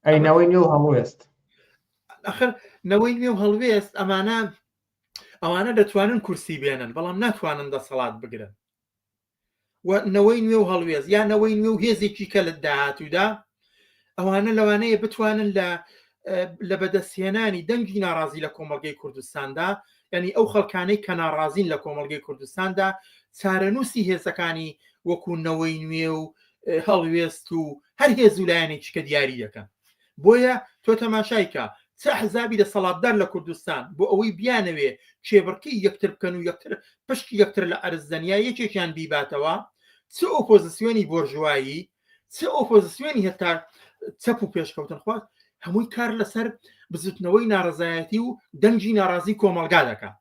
ئەینەوەی نوێ و هەڵوێست ئەخر نەوەی نوێ و هەڵوێست ئەوانە دەتوانن کورسی بێنن بەڵام ناتوانن دەسەڵات بگرن نەوەی نوێ و هەڵوێست یا نەوەی نوێ و هێزێکی کە لە داهاتوودا ئەوانە لەوانەیە بتوانن لە بەدەستهێنانی دەنگی ناڕازی لە کۆمەڵگەی کوردستاندا ینی ئەو خەڵکانەی کە ناڕازین لە کۆمەڵگەی کوردستاندا چارەنووسی هێزەکانی وەکو نەوەی نوێ و هەڵوێست و هەر هێز و لایەنێکی کە دیاری دەکەن بۆیە تۆ تەماشایکە چه حزابی دەسەڵاتدار لە کوردستان بۆ ئەوەی بیانەوێ کێبڕکەی یەکتر بکەن و یەکتر پشتی یەکتر لە ئەرزدەنیا یەکێکیان بیباتەوە چه ئۆپۆزیسیۆنی بۆرژوایی چه ئۆپۆزیسیۆنی هێتا چەپ و پێشکەوتن خواست هەمووی کار لەسەر بزوتنەوەی ناڕزایەتی و دەنگی ناڕازی کۆمەڵگا دەکات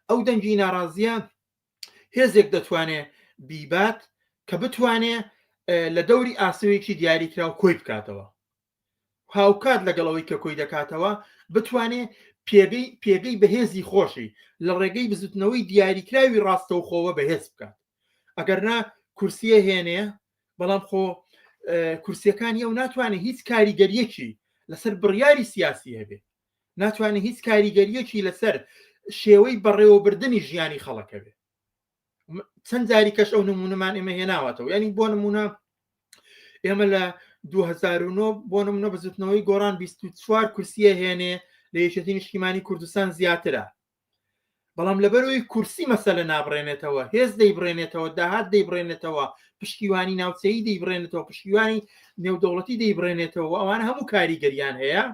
ئەو دەنگی ناڕازیە هێزێک دەتوانێت بیبات کە بتوانێت لە دەوری ئاسوویەکی دیاریکراو کۆی بکاتەوە هاوکات لەگەڵەوەی کە کۆی دەکاتەوە بتوانێت پێگەی بەهێزی خۆشی لە ڕێگەی بزوتنەوەی دیاریکراوی ڕاستەوخۆوە بەهێز بکات ئەگەرنا کورسیە هێنێ بەڵام خۆ کورسیەکانی ئەو ناتوانێت هیچ کاریگەریەکی لەسەر بڕیاری سیاسی هەبێ ناتوانێت هیچ کاریگەریەکی لەسەر شێوەی بەڕێوەبردننی ژیانی خەڵەکەوێ چەند جاری کەش ئەو نمونەمان ئێمە هێناوەتەوە ینی بۆ نمونە ئێمە لە 2009 بۆ نمونە بزوتنەوەی گۆڕان 24 کورسیە هێنێ لە یەکێتی نیشتیمانی کوردستان زیاترە بەڵام لەبەرەوەی کورسی مەسەلە نابڕێنێتەوە هێز دەیبڕێنێتەوە داهات دەیبڕێنێتەوە پشتیوانی ناوچەیی دەیبڕێنێتەوە پشتیوانی نێودەوڵەتی دەیبڕێنێتەوە ئەوانە هەموو کاریگەریان هەیە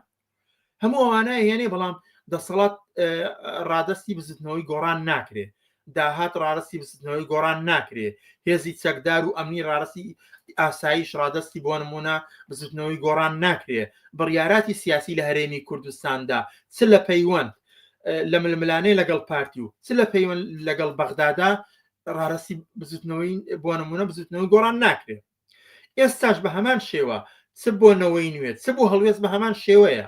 هەموو ئەوانە هێنێ بەڵام دەسەڵات ڕادستی بزوتنەوەی گۆڕان ناکرێت داهات ڕارستی بزوتنەوەی گۆڕان ناکرێت هێزی چەکدار و ئەمنی ڕارستی ئاسایش ڕادستی بۆ نمونە بزوتنەوەی گۆڕان ناکرێت بڕیاراتی سیاسی لە هەرێمی کوردستاندا چ لە پەیوەند لە ململانەی لەگەڵ پارتی و چ لە پەیوەند لەگەڵ بەغدادا ڕارستی بزوتنەوەی بۆ نمونە بزوتنەوەی گۆڕان ناکرێت ئێستاش بە هەمان شێوە چ بۆ نەوەی نوێت چ بۆ هەڵوێست بە هەمان شێوەیە